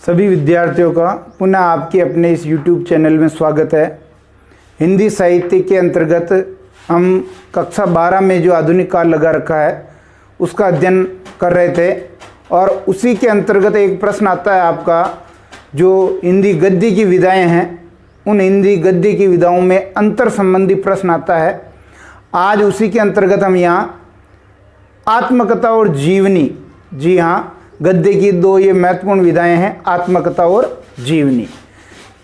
सभी विद्यार्थियों का पुनः आपके अपने इस YouTube चैनल में स्वागत है। हिंदी साहित्य के अंतर्गत हम कक्षा 12 में जो आधुनिक काल लगा रखा है उसका अध्ययन कर रहे थे और उसी के अंतर्गत एक प्रश्न आता है आपका, जो हिंदी गद्य की विधाएं हैं उन हिंदी गद्य की विधाओं में अंतर संबंधी प्रश्न आता है। आज उसी के अंतर्गत हम यहाँ आत्मकथा और जीवनी, जी हाँ, गद्य की दो ये महत्वपूर्ण विधाएं हैं, आत्मकथा और जीवनी।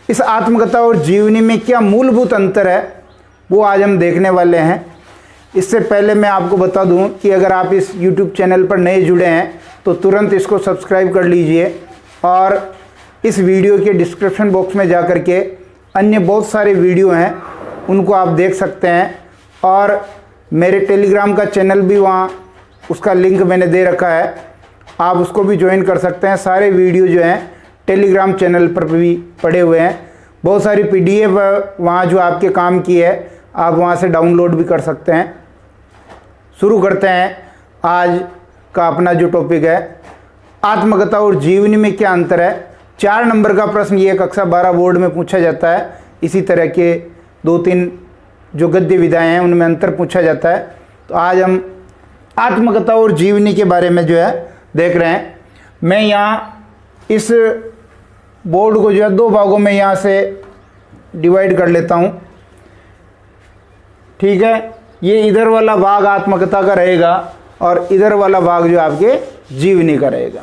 इस आत्मकथा और जीवनी में क्या मूलभूत अंतर है वो आज हम देखने वाले हैं। इससे पहले मैं आपको बता दूं कि अगर आप इस YouTube चैनल पर नए जुड़े हैं तो तुरंत इसको सब्सक्राइब कर लीजिए और इस वीडियो के डिस्क्रिप्शन बॉक्स में जा कर के अन्य बहुत सारे वीडियो हैं उनको आप देख सकते हैं। और मेरे टेलीग्राम का चैनल भी वहाँ, उसका लिंक मैंने दे रखा है, आप उसको भी ज्वाइन कर सकते हैं। सारे वीडियो जो हैं टेलीग्राम चैनल पर भी पड़े हुए हैं। बहुत सारी PDF वहाँ जो आपके काम की है आप वहाँ से डाउनलोड भी कर सकते हैं। शुरू करते हैं आज का अपना जो टॉपिक है, आत्मकथा और जीवनी में क्या अंतर है। 4 नंबर का प्रश्न ये कक्षा 12 बोर्ड में पूछा जाता है। इसी तरह के 2-3 जो गद्य विधाएं हैं उनमें अंतर पूछा जाता है। तो आज हम आत्मकथा और जीवनी के बारे में जो है देख रहे हैं। मैं यहाँ इस बोर्ड को जो है 2 भागों में यहाँ से डिवाइड कर लेता हूँ, ठीक है। ये इधर वाला भाग आत्मकथा का रहेगा और इधर वाला भाग जो आपके जीवनी का रहेगा।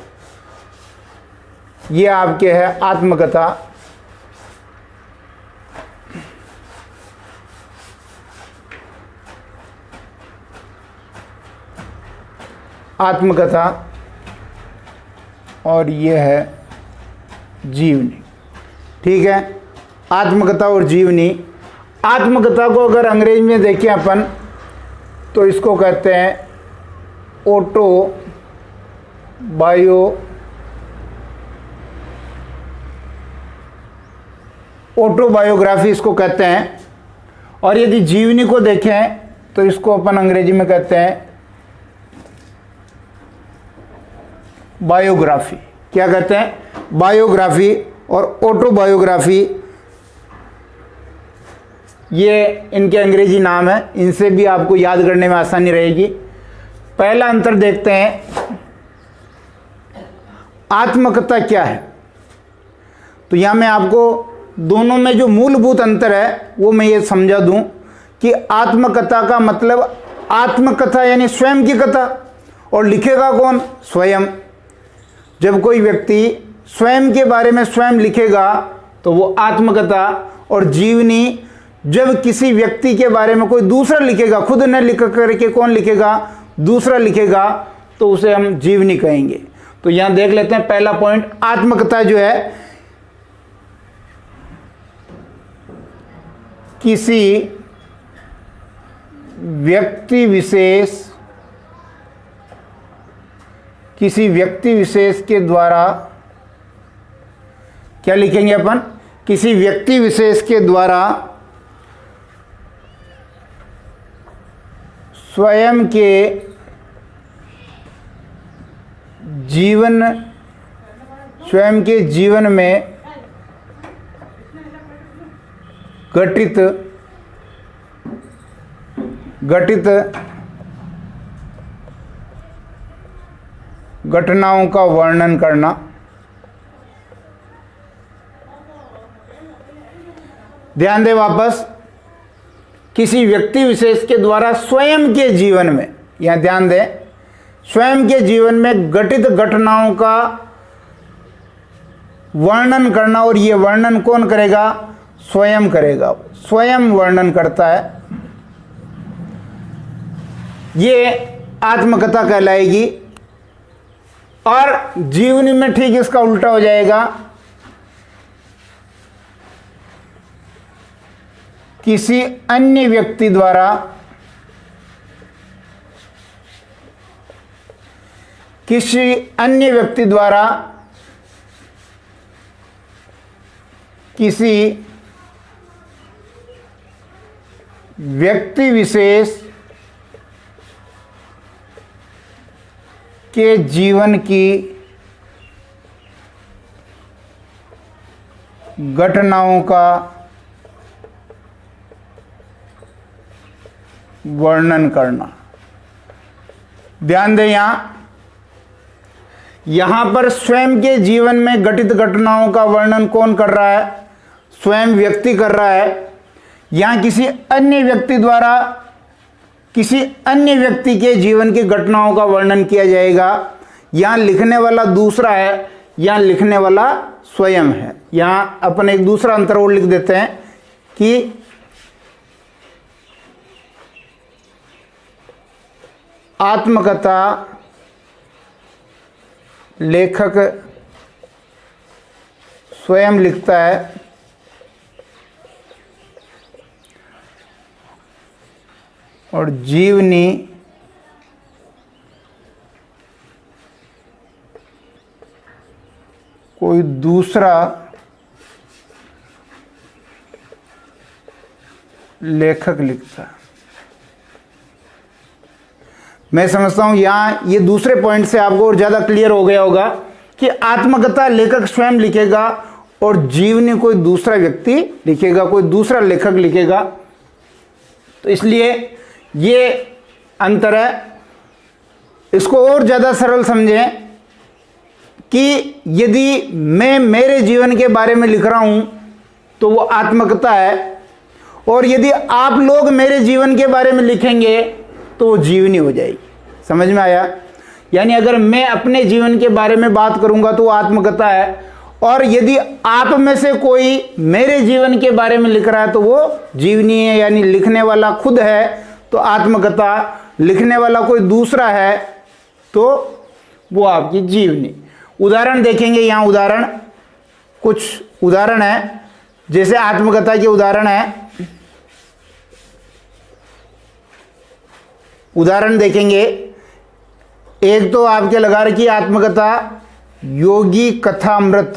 ये आपके है आत्मकथा, आत्मकथा और ये है जीवनी, ठीक है। आत्मकथा और जीवनी। आत्मकथा को अगर अंग्रेजी में देखें अपन तो इसको कहते हैं ऑटोबायोग्राफी इसको कहते हैं। और यदि जीवनी को देखें तो इसको अपन अंग्रेजी में कहते हैं बायोग्राफी। क्या कहते हैं? बायोग्राफी और ऑटोबायोग्राफी, ये इनके अंग्रेजी नाम है। इनसे भी आपको याद करने में आसानी रहेगी। पहला अंतर देखते हैं, आत्मकथा क्या है। तो यहाँ मैं आपको दोनों में जो मूलभूत अंतर है वो मैं ये समझा दूं कि आत्मकथा का मतलब आत्मकथा यानी स्वयं की कथा, और लिखेगा कौन? स्वयं। जब कोई व्यक्ति स्वयं के बारे में स्वयं लिखेगा तो वो आत्मकथा। और जीवनी, जब किसी व्यक्ति के बारे में कोई दूसरा लिखेगा, खुद न लिख करके कौन लिखेगा? दूसरा लिखेगा, तो उसे हम जीवनी कहेंगे। तो यहां देख लेते हैं पहला पॉइंट, आत्मकथा जो है किसी व्यक्ति विशेष के द्वारा, क्या लिखेंगे अपन? किसी व्यक्ति विशेष के द्वारा स्वयं के जीवन में घटित घटनाओं का वर्णन करना। ध्यान दें वापस, किसी व्यक्ति विशेष के द्वारा स्वयं के जीवन में, यहां ध्यान दें, स्वयं के जीवन में घटित घटनाओं का वर्णन करना। और ये वर्णन कौन करेगा? स्वयं करेगा, स्वयं वर्णन करता है। ये आत्मकथा कहलाएगी। और जीवनी में ठीक इसका उल्टा हो जाएगा, किसी अन्य व्यक्ति द्वारा किसी व्यक्ति विशेष के जीवन की घटनाओं का वर्णन करना। ध्यान दें, यहां पर स्वयं के जीवन में घटित घटनाओं का वर्णन कौन कर रहा है? स्वयं व्यक्ति कर रहा है। यहां किसी अन्य व्यक्ति द्वारा किसी अन्य व्यक्ति के जीवन की घटनाओं का वर्णन किया जाएगा। यहां लिखने वाला दूसरा है, यहां लिखने वाला स्वयं है। यहां अपन एक दूसरा अंतर और लिख देते हैं कि आत्मकथा लेखक स्वयं लिखता है और जीवनी कोई दूसरा लेखक लिखता है। मैं समझता हूं यहां ये दूसरे पॉइंट से आपको और ज्यादा क्लियर हो गया होगा कि आत्मकथा लेखक स्वयं लिखेगा और जीवनी कोई दूसरा व्यक्ति लिखेगा, कोई दूसरा लेखक लिखेगा। तो इसलिए ये अंतर है। इसको और ज्यादा सरल समझें कि यदि मैं मेरे जीवन के बारे में लिख रहा हूं तो वो आत्मकथा है, और यदि आप लोग मेरे जीवन के बारे में लिखेंगे तो वो जीवनी हो जाएगी। समझ में आया? यानी अगर मैं अपने जीवन के बारे में बात करूंगा तो वो आत्मकथा है, और यदि आप में से कोई मेरे जीवन के बारे में लिख रहा है तो वो जीवनी है। यानी लिखने वाला खुद है तो आत्मकथा, लिखने वाला कोई दूसरा है तो वो आपकी जीवनी। उदाहरण देखेंगे, यहां उदाहरण, कुछ उदाहरण है। जैसे आत्मकथा के उदाहरण है, उदाहरण देखेंगे। एक तो आपके लगा रखी आत्मकथा योगी कथामृत।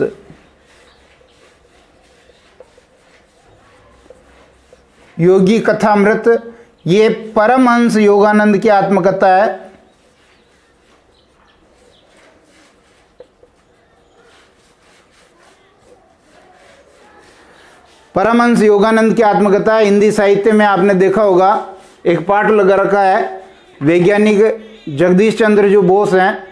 योगी कथामृत ये परमहंस योगानंद की आत्मकथा है। परमहंस योगानंद की आत्मकथा हिंदी साहित्य में आपने देखा होगा, एक पाठ लगा रखा है। वैज्ञानिक जगदीश चंद्र जो बोस हैं,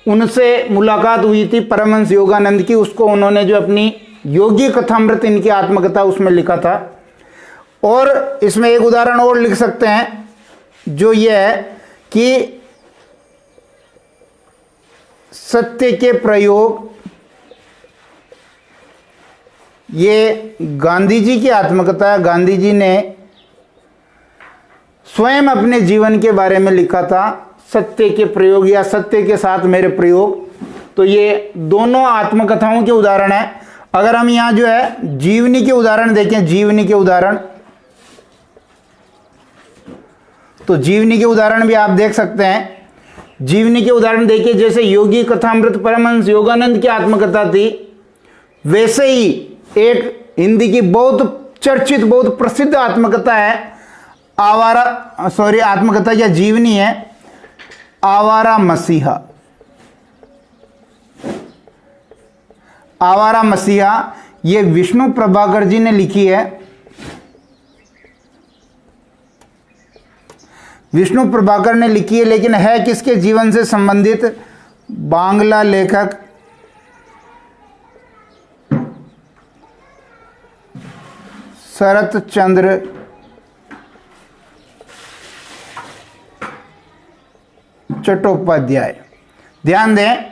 उनसे मुलाकात हुई थी परमहंस योगानंद की। उसको उन्होंने जो अपनी योगी कथामृत इनकी आत्मकथा उसमें लिखा था। और इसमें एक उदाहरण और लिख सकते हैं, जो ये है कि सत्य के प्रयोग, ये गांधी जी की आत्मकथा है। गांधी जी ने स्वयं अपने जीवन के बारे में लिखा था, सत्य के प्रयोग या सत्य के साथ मेरे प्रयोग। तो ये दोनों आत्मकथाओं के उदाहरण है। अगर हम यहां जो है जीवनी के उदाहरण देखें, जीवनी के उदाहरण, तो जीवनी के उदाहरण भी आप देख सकते हैं। जीवनी के उदाहरण देखिए, जैसे योगी कथामृत परमहंस योगानंद की आत्मकथा थी, वैसे ही एक हिंदी की बहुत चर्चित, बहुत प्रसिद्ध आत्मकथा है आत्मकथा या जीवनी है आवारा मसीहा। आवारा मसीहा ये विष्णु प्रभाकर जी ने लिखी है। विष्णु प्रभाकर ने लिखी है, लेकिन है किसके जीवन से संबंधित? बांग्ला लेखक शरत चंद्र चट्टोपाध्याय। ध्यान दें,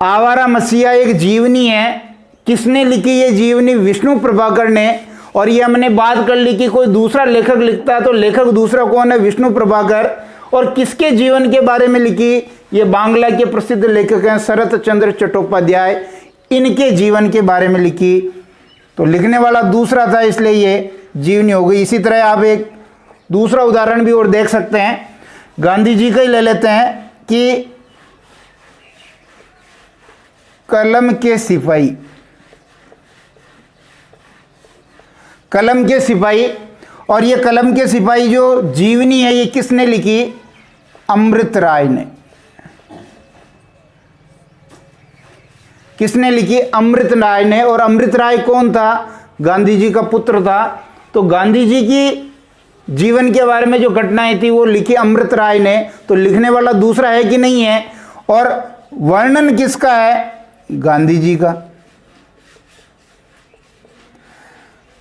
आवारा मसीहा एक जीवनी है। किसने लिखी ये जीवनी? विष्णु प्रभाकर ने। और ये हमने बात कर ली कि कोई दूसरा लेखक लिखता है तो लेखक दूसरा कौन है? विष्णु प्रभाकर। और किसके जीवन के बारे में लिखी? ये बांग्ला के प्रसिद्ध लेखक हैं शरत चंद्र चट्टोपाध्याय, इनके जीवन के बारे में लिखी। तो लिखने वाला दूसरा था, इसलिए ये जीवनी हो गई। इसी तरह आप एक दूसरा उदाहरण भी और देख सकते हैं, गांधी जी का ही ले लेते हैं कि कलम के सिपाही। कलम के सिपाही, और ये कलम के सिपाही जो जीवनी है ये किसने लिखी? अमृत राय ने। किसने लिखी? अमृत राय ने। और अमृत राय कौन था? गांधी जी का पुत्र था। तो गांधी जी की जीवन के बारे में जो घटनाएं थी वो लिखी अमृत राय ने। तो लिखने वाला दूसरा है कि नहीं है? और वर्णन किसका है? गांधी जी का।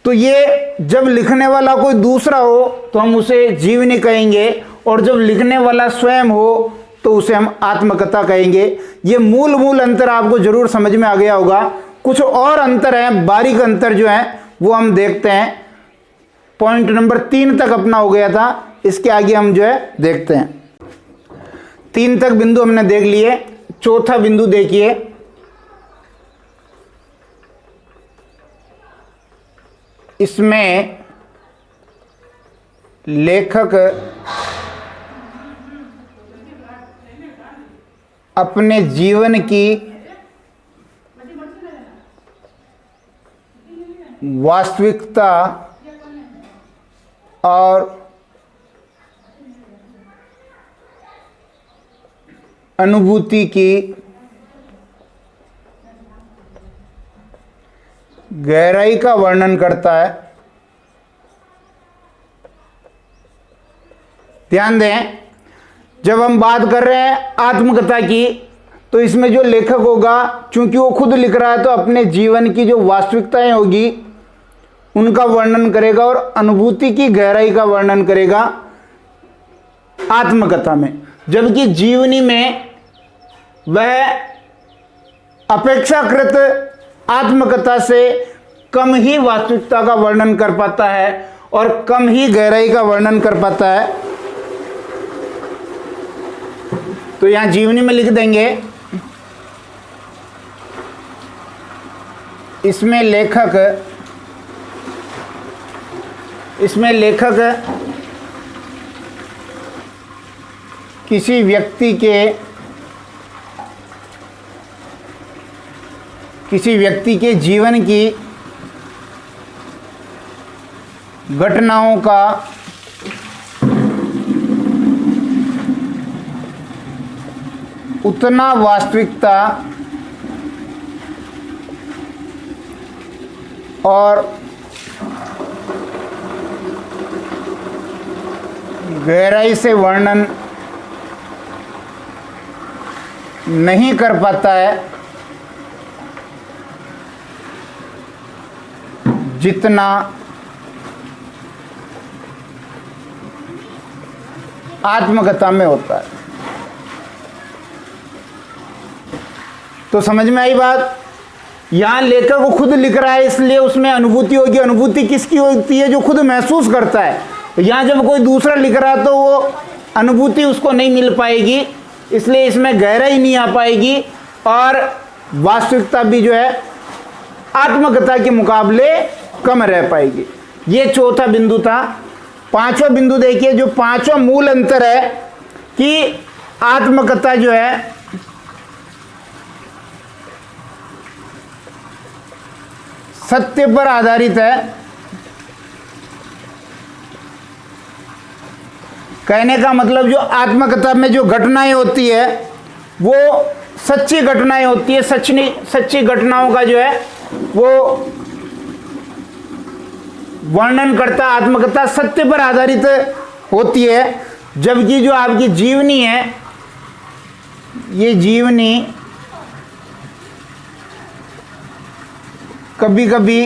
तो ये जब लिखने वाला कोई दूसरा हो तो हम उसे जीवनी कहेंगे, और जब लिखने वाला स्वयं हो तो उसे हम आत्मकथा कहेंगे। ये मूल अंतर आपको जरूर समझ में आ गया होगा। कुछ और अंतर है, बारीक अंतर जो है वो हम देखते हैं। पॉइंट नंबर 3 तक अपना हो गया था, इसके आगे हम जो है देखते हैं। 3 तक बिंदु हमने देख लिए। चौथा बिंदु देखिए, इसमें लेखक अपने जीवन की वास्तविकता और अनुभूति की गहराई का वर्णन करता है। ध्यान दें, जब हम बात कर रहे हैं आत्मकथा की, तो इसमें जो लेखक होगा, चूंकि वो खुद लिख रहा है, तो अपने जीवन की जो वास्तविकताएं होगी उनका वर्णन करेगा और अनुभूति की गहराई का वर्णन करेगा आत्मकथा में। जबकि जीवनी में वह अपेक्षाकृत आत्मकथा से कम ही वास्तविकता का वर्णन कर पाता है और कम ही गहराई का वर्णन कर पाता है। तो यहां जीवनी में लिख देंगे, इसमें लेखक किसी व्यक्ति के जीवन की घटनाओं का उतना वास्तविकता और गहराई से वर्णन नहीं कर पाता है जितना आत्मकथा में होता है। तो समझ में आई बात? यहां लेखक को खुद लिख रहा है, इसलिए उसमें अनुभूति होगी। अनुभूति किसकी होती है? जो खुद महसूस करता है। तो यहां जब कोई दूसरा लिख रहा है तो वो अनुभूति उसको नहीं मिल पाएगी, इसलिए इसमें गहराई नहीं आ पाएगी और वास्तविकता भी जो है आत्मकथा के मुकाबले कम रह पाएगी। ये चौथा बिंदु था। पांचवा बिंदु देखिए, जो पांचवा मूल अंतर है कि आत्मकथा जो है सत्य पर आधारित है। कहने का मतलब जो आत्मकथा में जो घटनाएं होती है वो सच्ची घटनाएं होती है। सच्ची घटनाओं का जो है वो वर्णन करता। आत्मकथा सत्य पर आधारित होती है, जबकि जो आपकी जीवनी है, ये जीवनी कभी कभी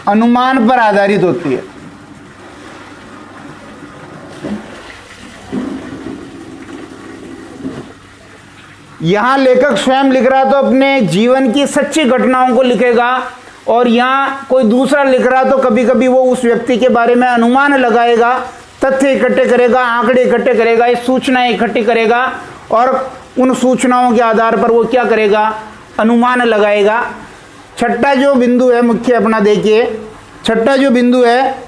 अनुमान पर आधारित होती है। यहां लेखक स्वयं लिख रहा तो अपने जीवन की सच्ची घटनाओं को लिखेगा, और यहां कोई दूसरा लिख रहा तो कभी कभी वो उस व्यक्ति के बारे में अनुमान लगाएगा, तथ्य इकट्ठे करेगा, आंकड़े इकट्ठे करेगा, सूचनाएं इकट्ठी करेगा, और उन सूचनाओं के आधार पर वो क्या करेगा? अनुमान लगाएगा। छठा जो बिंदु है मुख्य अपना देखिए, छठा जो बिंदु है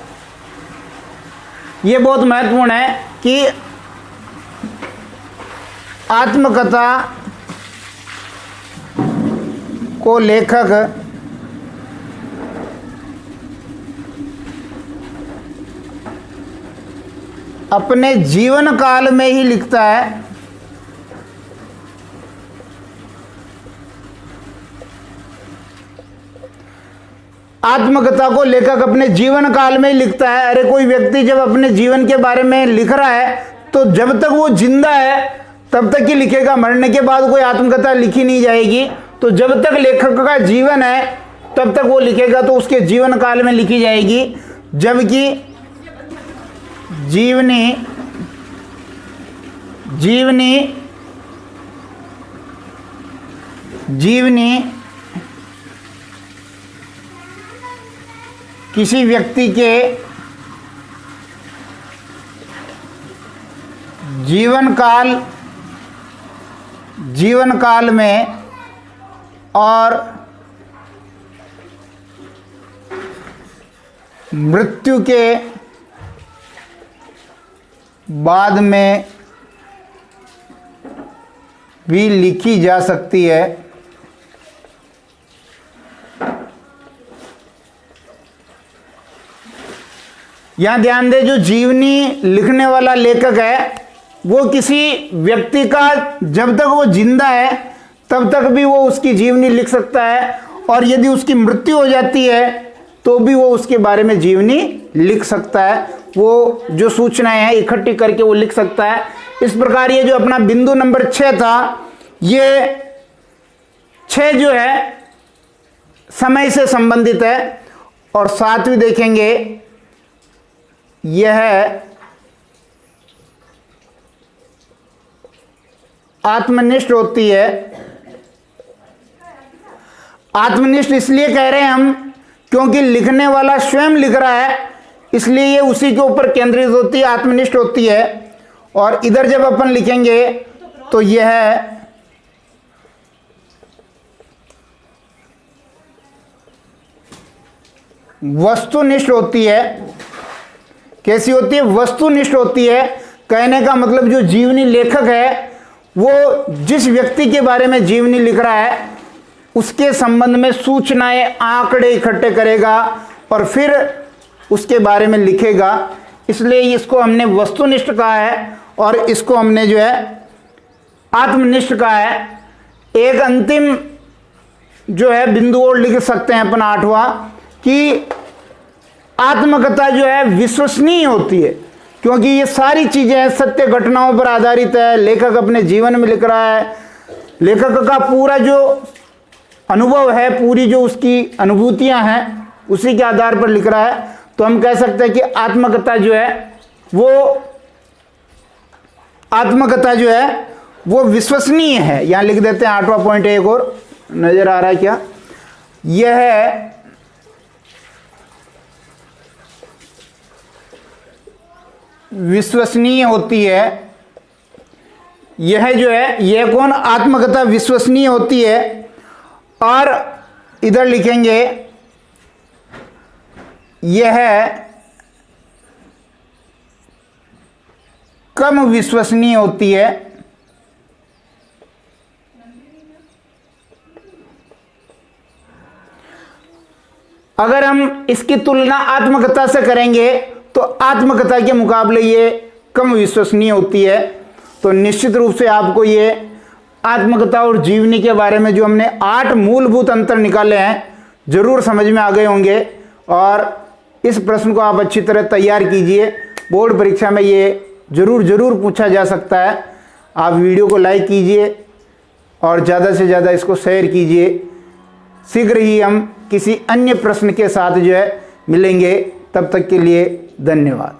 ये बहुत महत्वपूर्ण है कि आत्मकथा को लेखक अपने जीवन काल में ही लिखता है आत्मकथा को लेखक अपने जीवन काल में ही लिखता है। अरे कोई व्यक्ति जब अपने जीवन के बारे में लिख रहा है तो जब तक वो जिंदा है तब तक ही लिखेगा, मरने के बाद कोई आत्मकथा लिखी नहीं जाएगी। तो जब तक लेखक का जीवन है तब तक वो लिखेगा, तो उसके जीवन काल में लिखी जाएगी। जबकि जीवनी किसी व्यक्ति के जीवन काल में और मृत्यु के बाद में भी लिखी जा सकती है। यहां ध्यान दें, जो जीवनी लिखने वाला लेखक है वो किसी व्यक्ति का जब तक वो जिंदा है तब तक भी वो उसकी जीवनी लिख सकता है, और यदि उसकी मृत्यु हो जाती है तो भी वो उसके बारे में जीवनी लिख सकता है। वो जो सूचनाएं हैं इकट्ठी करके वो लिख सकता है। इस प्रकार ये जो अपना बिंदु नंबर 6 था, ये 6 जो है समय से संबंधित है। और 7वीं देखेंगे, यह है आत्मनिष्ठ होती है। आत्मनिष्ठ इसलिए कह रहे हैं हम क्योंकि लिखने वाला स्वयं लिख रहा है, इसलिए ये उसी के ऊपर केंद्रित होती है, आत्मनिष्ठ होती है। और इधर जब अपन लिखेंगे तो यह है वस्तुनिष्ठ होती है। कैसी होती है? वस्तुनिष्ठ होती है। कहने का मतलब जो जीवनी लेखक है वो जिस व्यक्ति के बारे में जीवनी लिख रहा है उसके संबंध में सूचनाएं, आंकड़े इकट्ठे करेगा और फिर उसके बारे में लिखेगा। इसलिए इसको हमने वस्तुनिष्ठ कहा है और इसको हमने जो है आत्मनिष्ठ कहा है। एक अंतिम जो है बिंदु और लिख सकते हैं अपन 8वां, कि आत्मकथा जो है विश्वसनीय होती है, क्योंकि ये सारी चीजें सत्य घटनाओं पर आधारित है। लेखक अपने जीवन में लिख रहा है, लेखक का पूरा जो अनुभव है, पूरी जो उसकी अनुभूतियां हैं उसी के आधार पर लिख रहा है। तो हम कह सकते हैं कि आत्मकथा जो है वो विश्वसनीय है। यहां लिख देते हैं 8वां पॉइंट, एक और नजर आ रहा है क्या? यह है विश्वसनीय होती है। यह जो है, यह कौन? आत्मकथा विश्वसनीय होती है। और इधर लिखेंगे यह कम विश्वसनीय होती है। अगर हम इसकी तुलना आत्मकथा से करेंगे तो आत्मकथा के मुकाबले ये कम विश्वसनीय होती है। तो निश्चित रूप से आपको ये आत्मकथा और जीवनी के बारे में जो हमने 8 मूलभूत अंतर निकाले हैं जरूर समझ में आ गए होंगे। और इस प्रश्न को आप अच्छी तरह तैयार कीजिए, बोर्ड परीक्षा में ये जरूर पूछा जा सकता है। आप वीडियो को लाइक कीजिए और ज़्यादा से ज़्यादा इसको शेयर कीजिए। शीघ्र ही हम किसी अन्य प्रश्न के साथ जो है मिलेंगे। तब तक के लिए धन्यवाद।